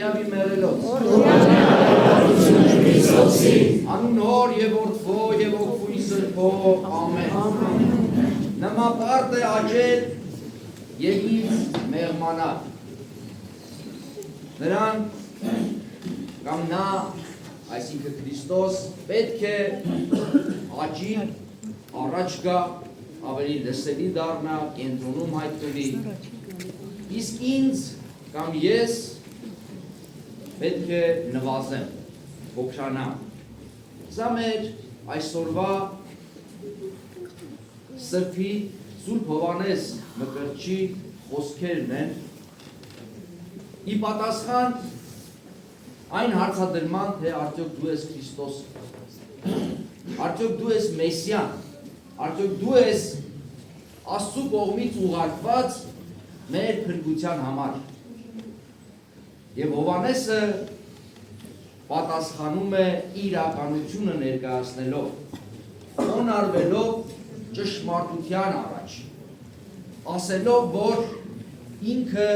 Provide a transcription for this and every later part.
միաբի մերելոց անուն հոր և որդվո և ոգվույն սրբո ամեն նմապարտ է աճել և ինձ մեղմանալ նրան կամ նա այսինքն Քրիստոս պետք է աճի առաջ գա ավելի լսելի դառնա կենտրոնում հայտնվի իսկ ինձ կամ ես պետք է նվազեմ փոքրանամ սա մեր այսօրվա սրբի Սուրբ Հովհաննես Մկրտչի խոսքերն են ի պատասխան այն հարցադրման թե արդյոք դու ես Քրիստոսը արդյոք դու ես Մեսիան արդյոք դու ես Աստծու կողմից ուղարկված մեր փրկության համար եւ Հովհաննեսը պատասխանում է իրականությունը ներկայացնելով խոնարհվելով ճշմարտության առաջ ասելով որ ինքը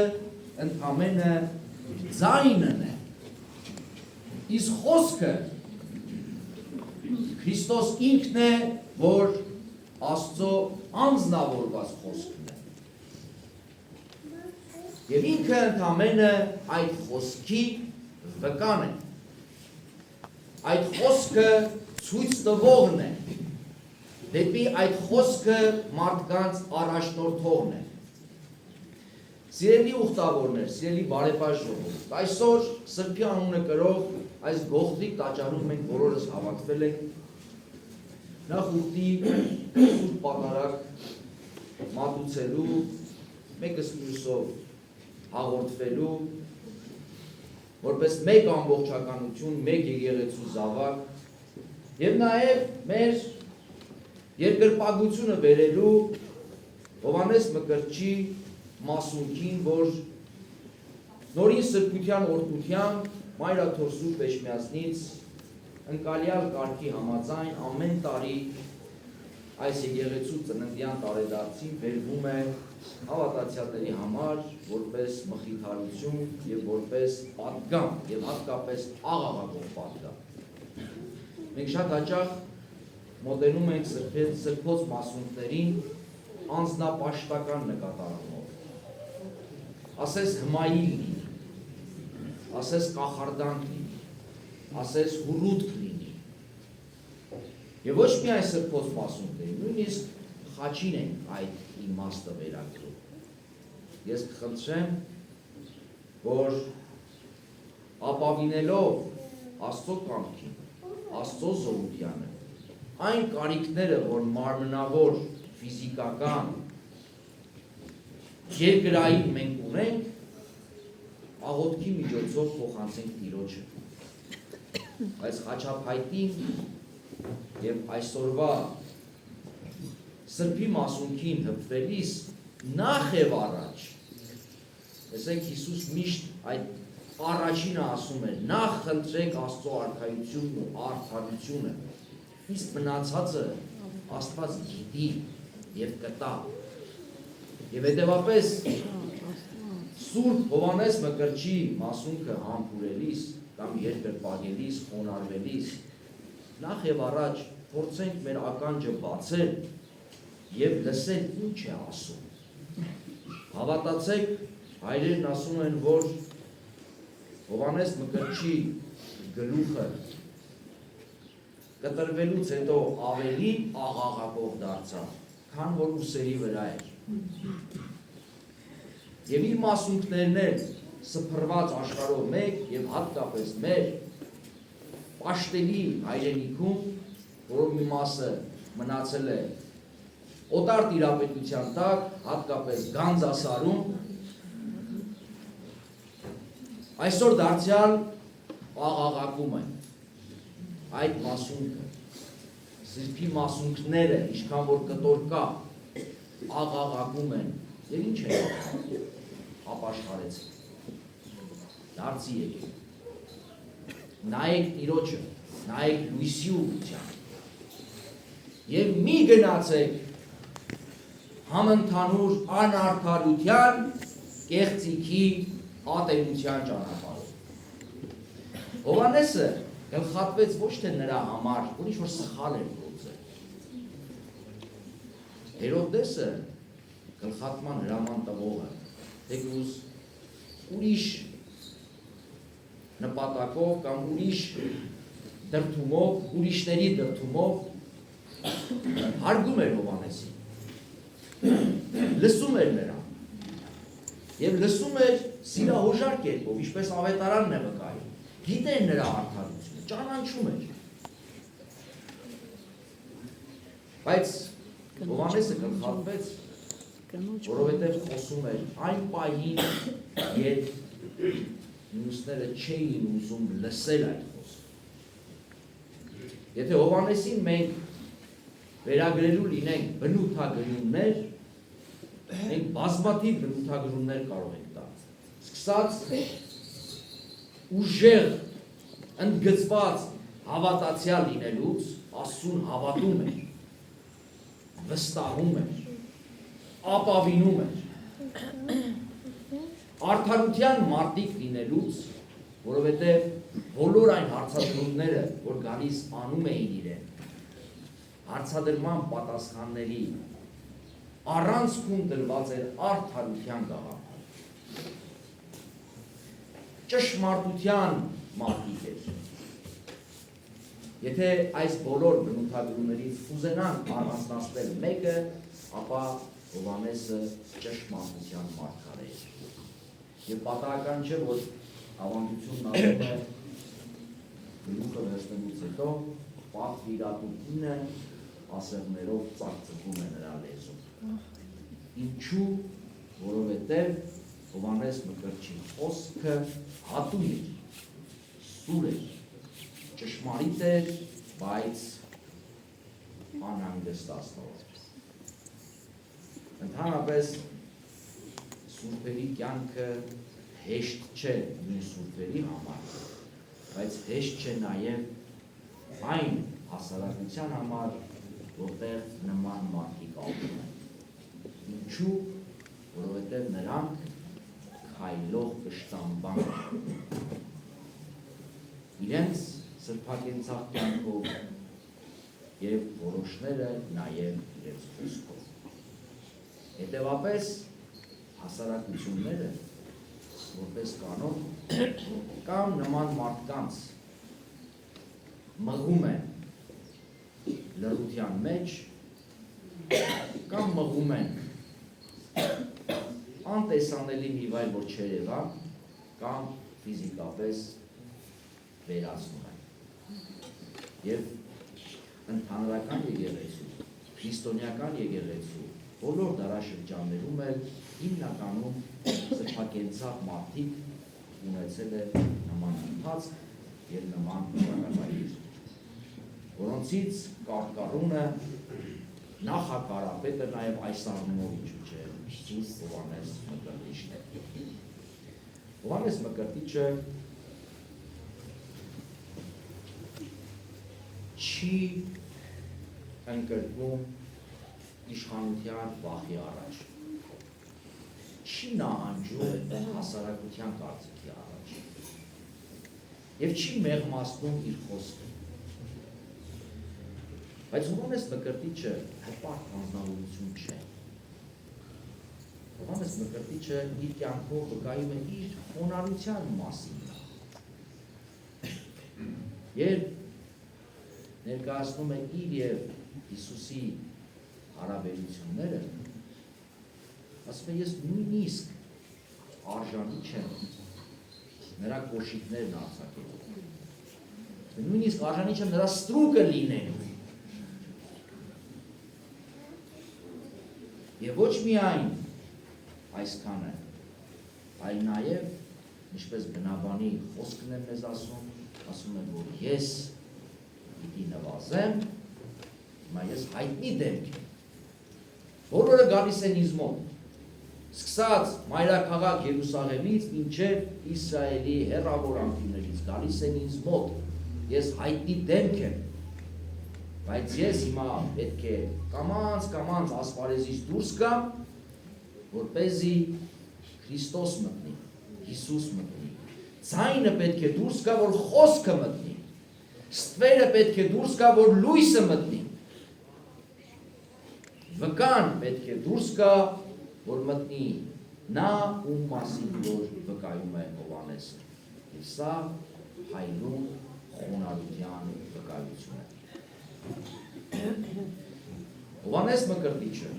ընդամենը ձայնն է իսկ խոսքը Քրիստոս ինքն է որ Աստծո անձնավորված խոսքն է եւ ինքը ընդամենը այդ խոսքի վկան է այդ խոսքը ցույց տվողն է դեպի այդ խոսքը մարդկանց առաջնորդողն է Սիրելի ուխտավորներ, սիրելի բարեպաշտ ժողովուրդ, այսօր Սրբի անունը կրող այս գողտրիկ տաճարում մենք բոլորս հավաքվել ենք նախ ուխտի սուրբ պատարագ մատուցելու, մեկս մյուսով հաղորդվելու, որպես մեկ ամբողջականություն, մեկ եկեղեցու զավակ եւ նաեւ մեր երկրպագությունը բերելու Հովհաննես Մկրտչի մասունքին, որ նորին սրբության օրհնությամբ Մայրաթոր Սուրբ Էջմիածնից ընկալյալ կարգի համաձայն ամեն տարի այս եկեղեցու ծննդյան տարեդարձին բերվում է հավատացյալների համար որպես մխիթարություն եւ որպես պատգամ եւ հատկապես աղաղակող պատգամ։ Մենք շատ հաճախ մոտենում ենք սրբոց մասունքներին անձնապաշտական նկատառումով։ Ասես հմայիլ լինի, ասես կախարդանք լինի, ասես հուրուտք լինի։ Եվ ոչ միայն սրբոց մասունքներին, նույնիսկ խաչին ենք այդ իմաստը վերագրում։ Ես կխնդրեմ, որ ապավինելով Աստծո կամքին, Աստծո զորությանը, այն կարիքները, որ մարմնավոր, ֆիզիկական, երկրային մենք ունենք, աղոթքի միջոցով փոխանցենք Տիրոջը։ Այս խաչափայտին եւ այսօրվա Սրբի մասունքին հպվելիս նախ եւ առաջ, տեսեք Հիսուս միշտ այդ առաջինը ասում է, նախ խնդրեք Աստծո արքայությունն ու արդարությունը, իսկ մնացածը Աստված գիտի եւ կտա։ Եվ հետևապես Սուրբ Հովհաննես Մկրտչի մասունքը համբուրելիս կամ երկրպագելիս, խոնարհվելիս նախ եւ առաջ փորձենք մեր ականջը բացել եւ լսել ինչ է ասում։ Հավատացեք, հայրերն ասում են, որ Հովհաննես Մկրտչի գլուխը կտրվելուց հետո ավելի աղաղակող դարձավ, քան որ ուսերի վրա էր։ Եվ իր մասունքներն էլ սփռված աշխարհով մեկ եւ հատկապես մեր պաշտելի հայրենիքում, որով մի մասը մնացել է օտար տիրապետության տակ, հատկապես Գանձասարում, այսօր դարձյալ աղաղակում են այդ մասունքը, Սրբի մասունքները, ինչքան որ կտոր կա, աղաղակում են, եւ ինչ է ապաշխարեցին, դարձի եկեք, նայեք Տիրոջը, նայեք լույսի ուղղությամբ, եւ մի գնացեք համընդհանուր անարդարության, կեղծիքի, ատելության ճանապարհով։ Հովանեսը գլխատվեց ոչ թե նրա համար, որ ինչ-որ սխալ էր գործել։ Հերովդեսը գլխատման հրաման տվողը, թեկուզ ուրիշ նպատակով կամ ուրիշ դրդումով, ուրիշների դրդումով հարգում էր Հովանեսին, լսում էր նրան և լսում էր սիրահոժար կերպով, ինչպես ավետարանն է վկայում, գիտեր նրա արդարությունը, ճանաչում էր, բայց Հովանեսը գլխատվեց, որովհետև խոսում էր այն պահին, երբ մյուսները չէին ուզում լսել այդ խոսքը։ Եթե Հովանեսին մենք վերագրելու լինենք բնութագրումներ, մենք բազմաթիվ բնութագրումներ կարող ենք տալ։ Սկսած ուժեղ, ընդգծված հավատացյալ լինելուց, Աստծուն հավատում էր, վստահում էր, ապավինում էր, արդարության մարտիկ լինելուց, որովհետև բոլոր այն հարցադրումները, որ գալիս անում էին իրեն, հարցադրման պատասխանների առանցքում դրված էր արդարության գաղափար, ճշմարտության մարտիկ էր։ Եթե այս բոլոր բնութագրումներից ուզենանք առանձնացնել մեկը, ապա Հովանեսը ճշմարտության մարգարե էր։ Եվ պատահական չէ, որ ավանդությունն ասում է գլուխը վերցնելուց հետո պատվիրատուկինը ասեղներով ծակծվում է նրա լեզուն։ Ինչու, որովհետև Հովանես Մկրտչի խոսքը հատու էր, սուր էր, ճշմարիտ էր, բայց անհանգստացնող։ Ընդհանրապես սուրբերի կյանքը հեշտ չէ նույն սուրբերի համար, բայց հեշտ չէ նաև այն հասարակության համար, որտեղ նման մարդիկ ապրում են։ Ինչու, որովհետև նրանք քայլող կշտամբան են։ Իրենց սրբակենցաղ կյանքով և որոշները նաև իրենց խոսքով։ Հետևապես հասարակությունները, որպես կանոն, կամ նման մարդկանց մղում են լռության մեջ, կամ մղում են անտեսանելի մի վայր, որ չերևան, կամ ֆիզիկապես վերացնում են։ Եվ ընդհանրական եկեղեցու, քրիստոնեական եկեղեցու բոլոր դարաշրջաններում էլ հիմնականում սրբակենցաղ մարդիկ ունեցել է նման ընթացք և նման ճակատագիր, որոնցից կարկառունը նախակարապետը նաև այս առումով ինչու չէ Սուրբ Հովանես Մկրտիչն է։ Հովանես Մկրտիչը չի ընկրկում իշխանության վախի առաջ, չի նահանջում հասարակության կարծիքի առաջ և չի մեղմացնում իր խոսքը։ Բայց Հովանես Մկրտիչը հպարտ անձնավորություն չէ։ Հովանես Մկրտիչը իր կյանքով վկայում է իր խոնարհության մասին։ Երբ ներկայացնում է իր և Հիսուսի հարաբերությունները, ասում է, ես նույնիսկ արժանի չեմ նրա կոշիկներն արձակելու, նույնիսկ արժանի չեմ նրա ստրուկը լինելու։ Եվ ոչ միայն այսքանը, այլ նաև, ինչպես բնաբանի խոսքն է մեզ ասում է, որ ես պիտի նվազեմ, հիմա ես հայտնի դեմք եմ։ Բոլորը գալիս են ինձ մոտ, սկսած մայրաքաղաք Երուսաղեմից մինչև Իսրայելի հեռավոր անկյուններից գալիս են ինձ մոտ, ես հայտնի դեմք եմ, բայց ես հիմա պետք է կամաց ասպարեզից դուրս գամ, որպեսզի Քրիստոս մտնի, Հիսուս մտնի, Ձայնը պետք է դուրս գա, որ խոսքը մտնի։ Ստվերը պետք է դուրս գա, որ լույսը մտնի։ Վկան պետք է դուրս գա, որ մտնի նա ում մասին որ վկայում է Հովհաննեսը։ Եվ սա հայրում խոնարհության վկայություն է։ Հովհաննես Մկրտիչը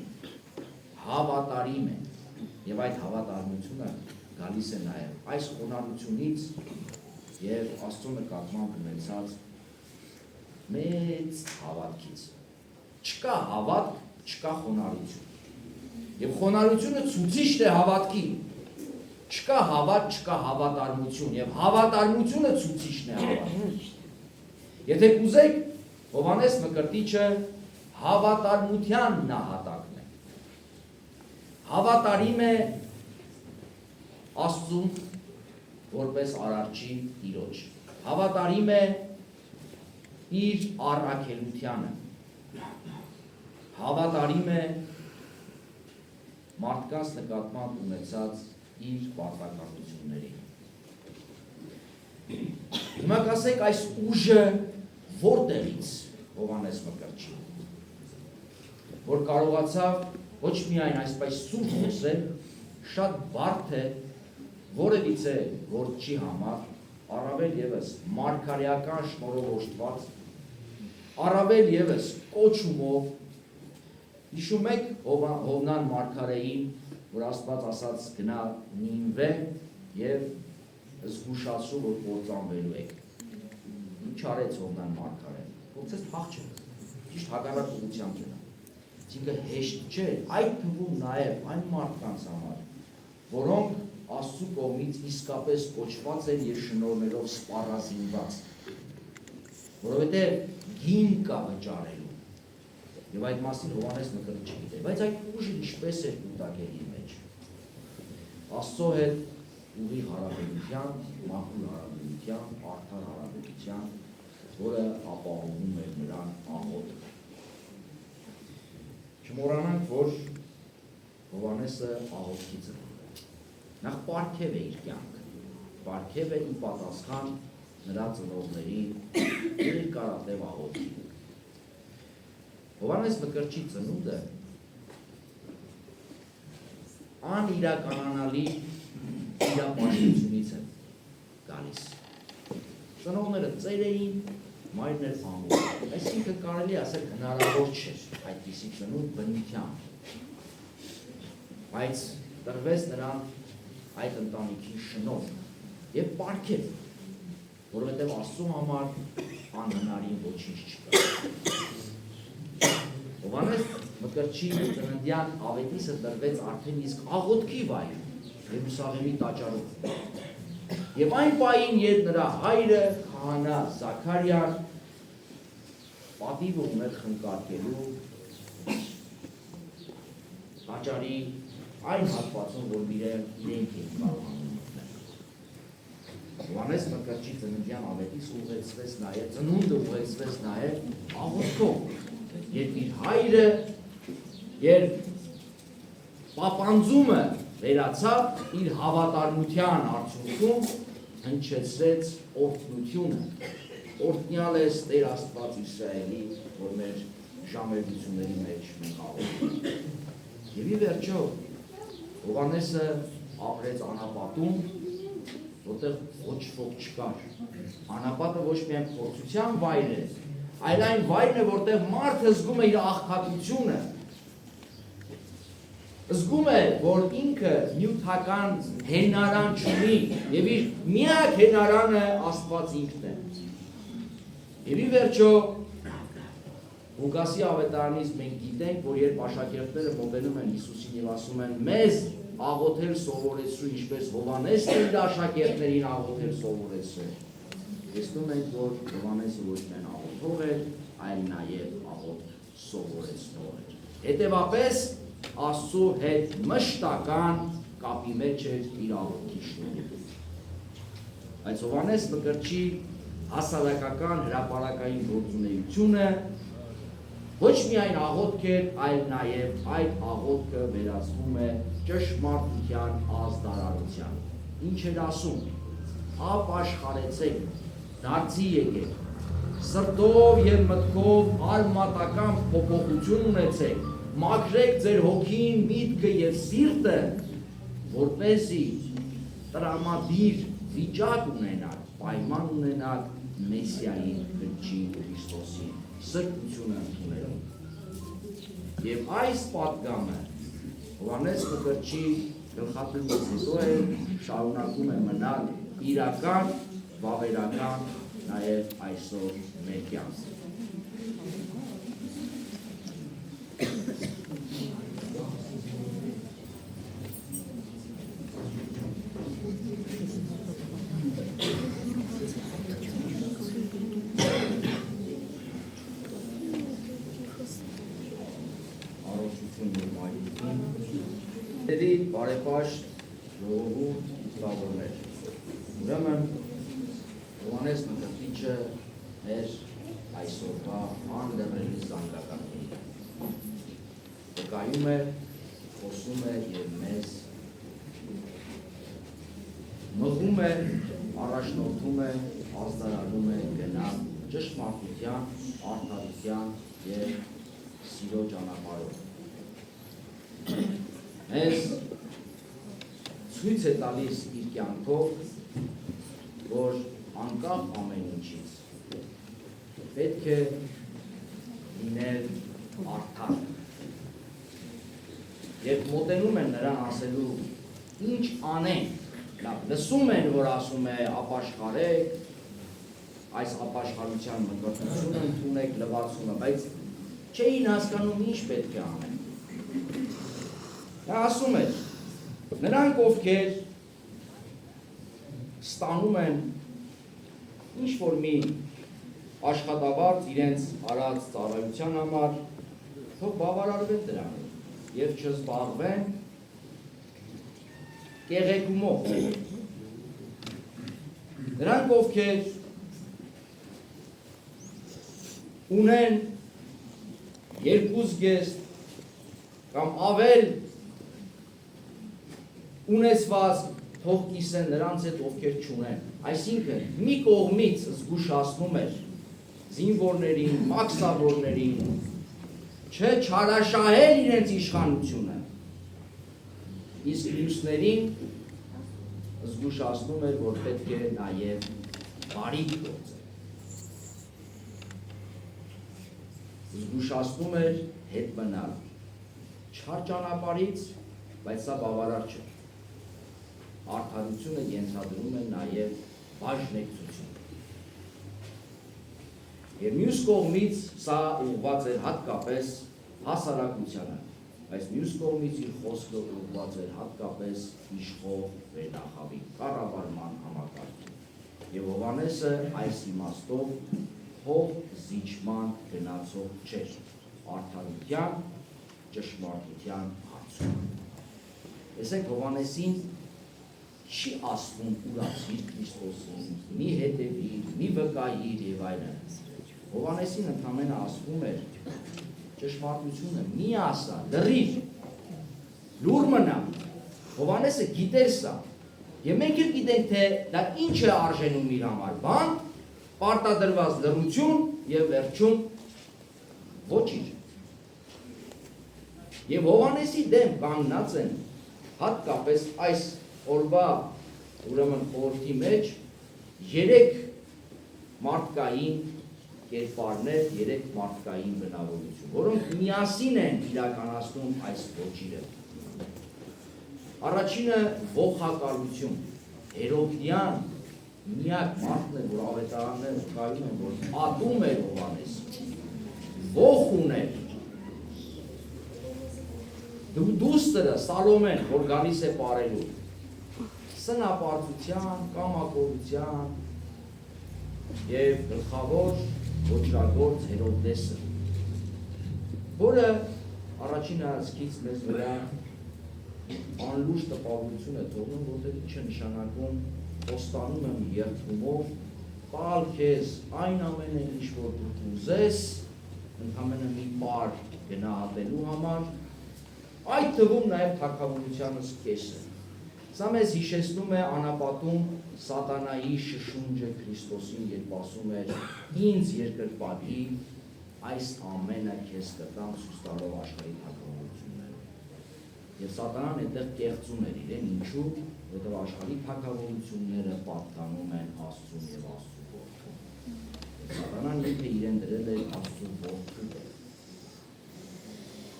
հավատարիմ է, եւ այդ հավատարմությունը գալիս է նաեւ այս խոնարհությունից եւ Աստծո նկատմամբ ունեցած մեծ հավատքից։ Չկա հավատք, չկա խոնարհություն։ Եվ խոնարհությունը ցուցիչ է հավատքի։ Չկա հավատ, չկա հավատարմություն, եւ հավատարմությունը ցուցիչն է հավատքի։ Եթե կուզեք, Հովհաննես Մկրտիչը հավատարմության նահատակն է։ Հավատարիմ է Աստծուն որպես արարչի Տիրոջ։ Հավատարիմ է իր առաքելությանը։ Հավատարիմ է մարդկանց նկատմամբ ունեցած իր պարտականություններին։ Հիմա կասեք այս ուժը որտեղից Հովհաննես Մկրտչի, որ կարողացավ ոչ միայն այսպես սուր խոսել, շատ բարդ է որևիցե գործի համար, առավել ևս մարգարեական շնորհով օժտված, առավել ևս կոչումով, հիշում եք Հովնան մարգարեին, որ Աստված ասաց գնա Նինվե եւ զգուշացրու, որ կործանվելու եք։ Ինչ արեց Հովնան մարգարեն։ Փորձեց փախչել, ճիշտ հակառակ ուղղությամբ գնա։ Այսինքն հեշտ չէ, այդ թվում նաեւ այն մարդկանց համար, որոնք Աստծո կողմից իսկապես կոչված են եւ շնորհներով սպառազինված, որովհետեւ գին կա վճարելու։ Եվ այդ մասին Հովհաննես Մկրտիչը գիտե, բայց այդ ուժը ինչպես է կուտակելի մեջ։ Աստծո հետ ուղի հարաբերության, մաքուր հարաբերության, արդար հարաբերության, որը ապահովում է նրան աղոթքը։ Չմոռանանք, որ Հովհաննեսը աղոթքի ծնող է։ Նախ պարգև է իր կյանքը, պարգև է ի պատասխան նրա ծնողների երկարատև աղոթքի։ Հովհաննես Մկրտչի ծնունդը անիրականանալի իրապաշտությունից է գալիս։ Ծնողները ծեր էին, մայրն էր ամուր։ Այսինքն կարելի ասել հնարավոր չէր այդպիսի ծնունդ բնությամբ։ Բայց տրվեց նրան այդ ընտանիքի շնորհ եւ պարգև, որովհետեւ Աստծո համար անհնարին ոչինչ չկա։ Հովհաննես Մկրտչի ծննդյան ավետիսը տրվեց արդեն իսկ աղոթքի վայրում, Երուսաղեմի տաճարում։ Եվ այն պահին, երբ նրա հայրը քահանա Զաքարիան պատիվ ուներ խնկարկելու տաճարի այն հատվածում, որ իրենք են կարողանում մտնել։ Հովհաննես Մկրտչի ծննդյան ավետիս ուղեկցվեց նաև, ծնունդը ուղեկցվեց նաև աղոթքով, երբ իր հայրը, երբ պապանձումը վերացավ, իր հավատարմության արդյունքում հնչեցրեց օրհնությունը, օրհնյալ ես Տեր Աստված Իսրայելի, որ մեր ժամերությունների մեջ մենք աղոթում։ Եվ ի վերջո Հովհաննեսը ապրեց անապատում, որտեղ ոչ ոք չկար։ Անապատը ոչ միայն փորձության վայր է, այլ այն վայրն է, որտեղ մարդը զգում է իր աղքատությունը, զգում է, որ ինքը նյութական հենարան չունի, եւ իր միակ հենարանը Աստված ինքն է։ Եվ ի վերջո Ղուկասի ավետարանից մենք գիտենք, որ երբ աշակերտները մոտենում են Հիսուսին եւ ասում են մեզ աղոթել սովորեցրու, ինչպես Հովհաննեսն իր աշակերտներին աղոթել սովորեցրել։ Տեսնում ենք, որ Հովհաննեսը ոչ միայն աղոթող էր, այլ նաև աղոթք սովորեցնող էր։ Հետևաբար Աստծո հետ մշտական կապի մեջ էր իր աղոթքի շնորհիվ։ Այս Հովհաննես Մկրտչի հասարակական հրապարակային գործունեությունը ոչ միայն աղոթք էր, այլ նաև այդ աղոթքը վերածվում է ճշմարտության ազդարարության։ Ինչ էր ասում։ ապաշխարեցեք, դարձի եկեք, սրտով և մտքով արմատական փոփոխություն ունեցեք, մաքրեք ձեր հոգին, միտքը և սիրտը, որպեսզի տրամադիր վիճակ ունենաք, պայման ունենաք Մեսիայի գրչի Քրիստոսի սրբությունը ընդունելով։ Եվ այս պատգամը Հովհաննես Մկրտչի գլխատվից հետո է շարունակում է մնալ իրական, վավերական, նաև այսօր մեր կյանքում։ Բարեպաշտ ժողովուրդ զավարներ, ուրեմն Հովհաննես Մկրտիչը մեր այսօրվա անլռելի զանգակակիրը վկայում է, խոսում է և մեզ մղում է, առաջնորդում է, ազդարարում է գնալ ճշմարտության, արդարության և սիրո ճանապարհով։ Մեզ ցույց է տալիս իր կյանքով, որ անկախ ամեն ինչից պետք է լինել արդար։ Երբ մոտենում են նրան ասելու ինչ անեն, լսում են, որ ասում է ապաշխարեք, այս ապաշխարության մկրտությունը ընդունեք, լվացումը, բայց չէին հասկանում ինչ պետք է անեն։ Նա ասում էր, նրանք ովքեր ստանում են ինչ-որ մի աշխատավարձ իրենց արած ծառայության համար, թող բավարարվեն դրանով և չզբաղվեն կեղեքումով։ Նրանք ովքեր ունեն երկու զգեստ կամ ավել ունեցված, թող կիսեն նրանց հետ, ովքեր չունեն։ Այսինքն, մի կողմից զգուշացնում էր զինվորներին, մաքսավորներին, չարաշահել իրենց իշխանությունը, իսկ մյուսներին զգուշացնում էր, որ պետք է նաև բարիք գործել։ Զգուշացնում էր հետ մնալ չար ճանապարհից, բայց սա բավարար չէ։ Արդարությունը ենթադրում է նաև բաժնեկցություն։ Եվ մյուս կողմից սա ուղղված էր հատկապես հասարակությանը, բայց մյուս կողմից իր խոսքը ուղղված էր հատկապես իշխող վերնախավի կառավարման համակարգին։ Եվ Հովհաննեսը այս իմաստով հող զիջման գնացող չէր, արդարության, ճշմարտության հարցում։ Տեսեք, Հովհաննեսին չի ասվում ուրացիր Քրիստոսին, մի հետևիր, մի վկայիր և այլն։ Հովհաննեսին ընդամենը ասվում էր ճշմարտությունը մի ասա, լռիր, լուռ մնա։ Հովհաննեսը գիտեր սա։ Եվ մենք էլ գիտենք, թե դա ինչ է արժենում իր համար, բան, պարտադրված լռություն և վերջում ոչինչ։ Եվ Հովհաննեսի դեմ կանգնած են հատկապես այս օրվա ուրեմն խորհրդի մեջ 3 մարդկային կերպարներ, 3 մարդկային բնավորություն, որոնք միասին են իրականացնում այս ոճիրը։ Առաջինը ողակալություն, Հերովդյան միակ մարդն է, որ ավետարանները վկայում են, որ ատում էր Հովհաննեսին, ողջ ուներ։ Դուստրը Սալոմեն, որ գալիս է պարելու, սնապարծության, կամակորության և գլխավոր ոճրագործ Հերովդեսը, որը առաջին հայացքից մեզ վրա անլուրջ տպավորություն է թողնում, որտեղ ինչ է նշանակում խոստանում եմ երդումով, տալ քեզ այն ամենը, ինչ որ դու ուզես, ընդամենը մի պար գնահատելու համար, այդ թվում նաև թագավորությանս կեսը։ Սա մեզ հիշեցնում է անապատում սատանայի շշունջը Քրիստոսին, երբ ասում էր ինձ երկրպագի այս ամենը քեզ կտամ ցույց տալով աշխարհի թագավորությունները։ Եվ սատանան այդտեղ կեղծում էր իրեն, ինչու, որովհետև աշխարհի թագավորությունները պատկանում են Աստծուն եւ Աստծու որդուն։ Սատանան ինքը իրեն դրել է Աստծու որդու տեղ։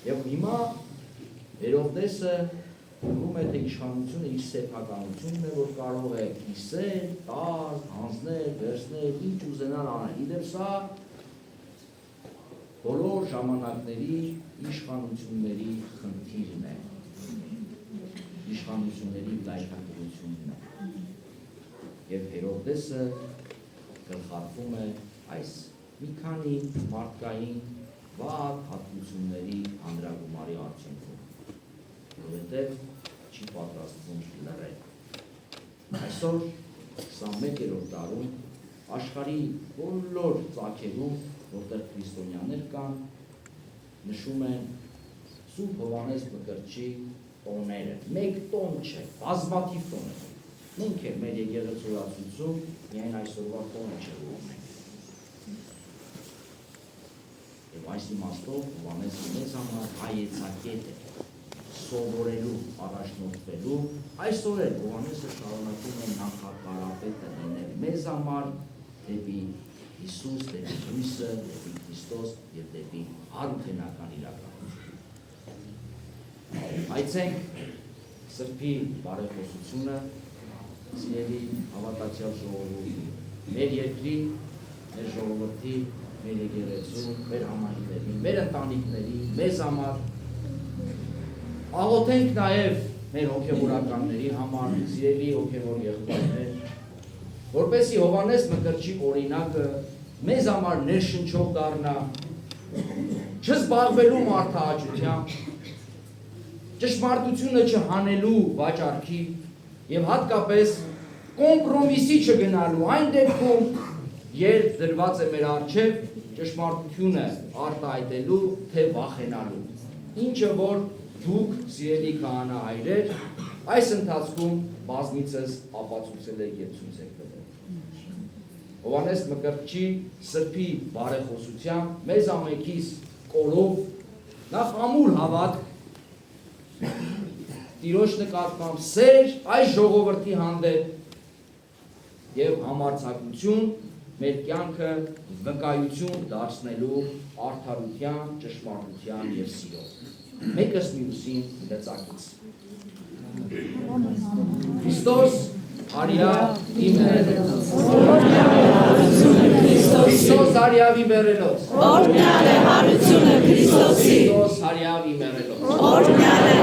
Եվ հիմա Հերովդեսը ում է թե իշխանությունը իր սեփականությունն է, որ կարող է կիսել, տալ, հանձնել, վերցնել, ինչ ուզենալ անել։ Իդեպ սա բոլոր ժամանակների իշխանությունների խնդիրն է, իշխանությունների լայնատվությունն է։ Եվ Հերովդեսը գլխարկում է այս մի քանի մարդկային վատ հատկությունների հանրագումարի արդյունքում, որովհետև չի պատրաստվում լռել։ Այսօր 21-րդ դարում աշխարհի բոլոր ծագերում, որտեղ քրիստոնյաներ կան, նշում են Սուրբ Հովհաննես Մկրտչի տոները։ Մեկ տոն չէ, բազմաթիվ տոներ։ Մենք էլ մեր եկեղեցւոյացույցում միայն այսօրվա տոնը չգործենք։ Եվ այս իմաստով Հովհաննեսը մեզ համար հայեցակետ է, սովորելու, առաջնորդվելու, այսօր էլ Հովհաննեսը շարունակում է նախակարապետը լինել մեզ համար դեպի Հիսուս, դեպի Հույսը, դեպի Քրիստոս եւ դեպի հարութենական իրականություն։ Այցենք սրբի բարեփոխությունը, սիրելի հավատացյալ ժողովուրդ, մեր երկրի, մեր ժողովրդի, մեր եկեղեցու, մեր համայնքների, մեր ընտանիքների, մեզ համար աղոթենք նաև մեր հոգևորականների համար, սիրելի հոգևոր եղբայրներ, որպեսզի Հովհաննես Մկրտչի օրինակը մեզ համար ներշնչող դառնա, չզբաղվելու մարդահաճությամբ, ճշմարտությունը չհանելու վաճառքի եւ հատկապես կոմպրոմիսի չգնալու այն դեպքում, երբ դրված է մեր առջև ճշմարտությունը արտահայտելու թե վախենալու, ինչը որ դուք սիրելի քահանա-հայրեր այս ընթացքում բազմիցս ապացուցել եք եւ ցույց եք տվել։ Հովհաննես Մկրտչի սրբի բարեխոսությամբ մեզ ամենքիս կորով նախ ամուր հավատք, Տիրոջ նկատմամբ սեր այս ժողովրդի հանդեպ եւ համարձակություն մեր կյանքը վկայություն դարձնելու արդարության, ճշմարտության եւ սիրո։ Մեկս մյուսին լծակից։ Քրիստոս արյա իմ հերելոց։ Քրիստոս արյավ իմ հերելոց։ Օրհնյալ է հարությունը Քրիստոսի։ Քրիստոս արյավ իմ հերելոց։ Օրհնյալ է